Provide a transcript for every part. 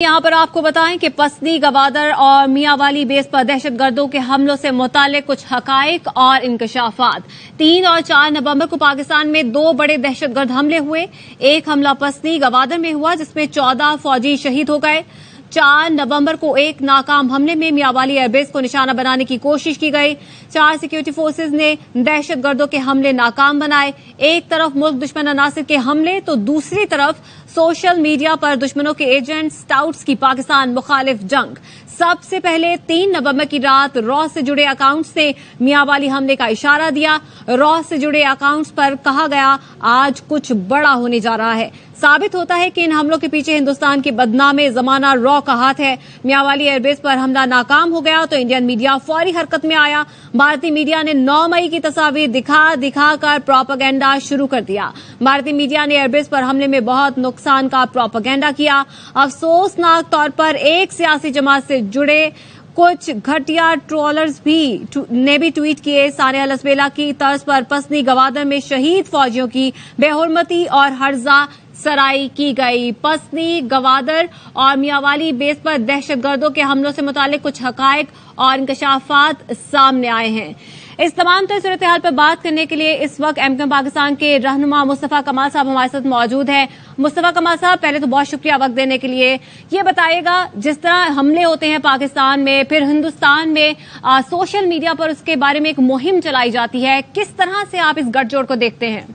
यहाँ पर आपको बताएं कि पसनी, गवादर और मियांवाली बेस पर दहशतगर्दों के हमलों से मुतालिक कुछ हकाइक और इंकशाफात। 3 और 4 नवंबर को पाकिस्तान में 2 बड़े दहशतगर्द हमले हुए। एक हमला पसनी गवादर में हुआ जिसमें 14 फौजी शहीद हो गए। 4 नवंबर को एक नाकाम हमले में मियांवाली एयरबेस को निशाना बनाने की कोशिश की गई। 4 सिक्योरिटी फोर्सेज ने दहशतगर्दों के हमले नाकाम बनाए। एक तरफ मुल्क दुश्मन अनासिर के हमले तो दूसरी तरफ सोशल मीडिया पर दुश्मनों के एजेंट स्काउट्स की पाकिस्तान मुखालिफ जंग। सबसे पहले 3 नवंबर की रात रॉ से जुड़े अकाउंट्स ने मियांवाली हमले का इशारा दिया। रॉ से जुड़े अकाउंट्स पर कहा गया आज कुछ बड़ा होने जा रहा है। साबित होता है कि इन हमलों के पीछे हिंदुस्तान की बदनामे जमाना रॉ का हाथ है। मियांवाली एयरबेस पर हमला नाकाम हो गया तो इंडियन मीडिया फौरी हरकत में आया। भारतीय मीडिया ने 9 मई की तस्वीर दिखा कर प्रोपेगेंडा शुरू कर दिया। भारतीय मीडिया ने एयरबेस पर हमले में बहुत नुकसान का प्रोपेगेंडा किया। अफसोसनाक तौर पर एक सियासी जमात से जुड़े कुछ घटिया ट्रोलर्स ने भी ट्वीट किए। सानिया लसबेला की तर्ज पर पसनी गवादर में शहीद फौजियों की बेहुरमती और हर्जा सराई की गई। पसनी, गवादर और मियांवाली बेस पर दहशतगर्दों के हमलों से मुतालिक कुछ हकाइक और इंकशाफात सामने आए हैं। इस तमाम सूरत हाल पर बात करने के लिए इस वक्त एमक्यूएम पाकिस्तान के रहनुमा मुस्तफा कमाल साहब हमारे साथ मौजूद हैं। मुस्तफा कमाल साहब, पहले तो बहुत शुक्रिया वक्त देने के लिए। ये बताइएगा, जिस तरह हमले होते हैं पाकिस्तान में, फिर हिंदुस्तान में सोशल मीडिया पर उसके बारे में एक मुहिम चलाई जाती है, किस तरह से आप इस गठजोड़ को देखते हैं?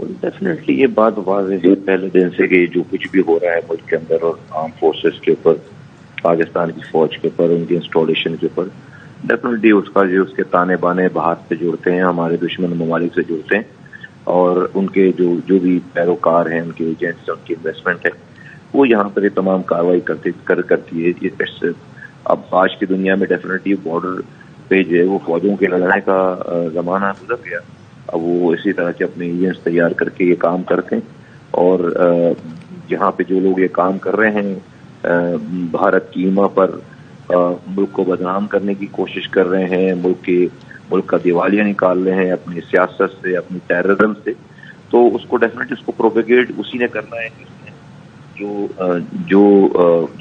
डेफिनेटली ये बात वाज़ेह है पहले दिन से कि जो कुछ भी हो रहा है मुल्क के अंदर और आर्म फोर्सेस के ऊपर, पाकिस्तान की फौज के ऊपर, उनकी इंस्टॉलेशन के ऊपर, डेफिनेटली उसका जो उसके ताने बाने बाहर से जुड़ते हैं, हमारे दुश्मन ममालिक से जुड़ते हैं और उनके जो भी पैरोकार हैं, उनके एजेंट्स, उनकी इन्वेस्टमेंट है, वो यहाँ पर ये तमाम कार्रवाई करती है। ये अब आज की दुनिया में डेफिनेटली बॉर्डर पे जो है वो फौजों के लड़ने का जमाना गुजर गया। अब वो इसी तरह के अपने एजेंट्स तैयार करके ये काम करते हैं और जहाँ पे जो लोग ये काम कर रहे हैं भारत की ईमा पर मुल्क को बदनाम करने की कोशिश कर रहे हैं, मुल्क का दिवालिया निकाल रहे हैं अपनी सियासत से, अपनी टेररिज्म से, तो उसको डेफिनेटली उसको प्रोपेगेट उसी ने करना है जो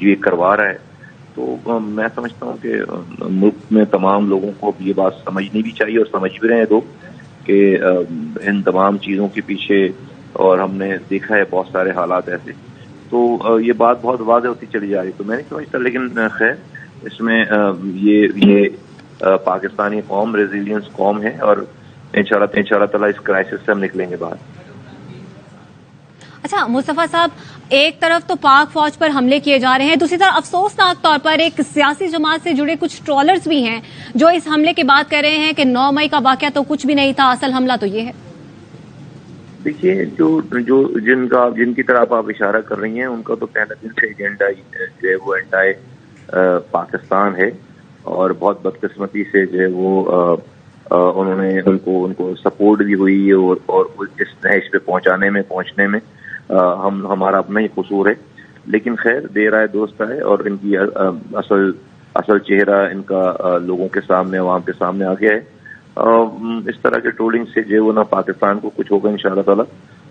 ये करवा रहा है। तो मैं समझता हूँ कि मुल्क में तमाम लोगों को ये बात समझनी भी चाहिए और समझ भी रहे हैं लोग कि इन तमाम चीज़ों के पीछे, और हमने देखा है बहुत सारे हालात ऐसे, तो ये बात बहुत वाज़ेह होती चली जा रही। तो मैं नहीं समझता, लेकिन खैर इसमें ये पाकिस्तानी कौम रेजिलियंस कौम है और इंशाल्लाह ताला इस क्राइसिस से हम निकलेंगे बाहर। अच्छा मुस्तफा साहब, एक तरफ तो पाक फौज पर हमले किए जा रहे हैं, दूसरी तरफ अफसोसनाक तौर पर एक सियासी जमात से जुड़े कुछ ट्रोलर्स भी हैं जो इस हमले के बाद कह रहे हैं कि 9 मई का वाकया तो कुछ भी नहीं था, असल हमला तो ये है। देखिए, जिनकी तरफ आप इशारा कर रही हैं उनका तो पहले दिन से एजेंडा जो है वो एंटी पाकिस्तान है और बहुत बदकिस्मती से जो है वो उन्होंने उनको सपोर्ट भी हुई और इस नहज पे पहुंचने में हमारा अपना ही कसूर है। लेकिन खैर देर आए दुरुस्त आए और इनकी असल चेहरा इनका लोगों के सामने, अवाम के सामने आ गया है। इस तरह के ट्रोलिंग से जो वो ना पाकिस्तान को कुछ होगा इंशाअल्लाह ताला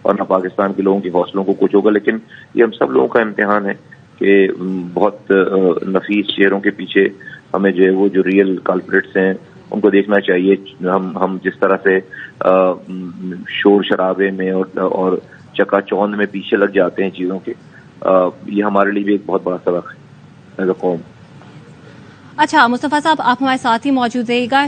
और ना पाकिस्तान के लोगों की हौसलों को कुछ होगा। लेकिन ये हम सब लोगों का इम्तिहान है कि बहुत नफीस चेहरों के पीछे हमें जो है वो जो रियल कल्प्रिट्स हैं उनको देखना चाहिए। हम जिस तरह से शोर शराबे में और चकाचौंध में पीछे लग जाते हैं चीजों के, ये हमारे लिए भी एक बहुत बड़ा सबक है एज अ कौम। अच्छा मुस्तफा साहब, आप हमारे साथ ही मौजूद रहिएगा।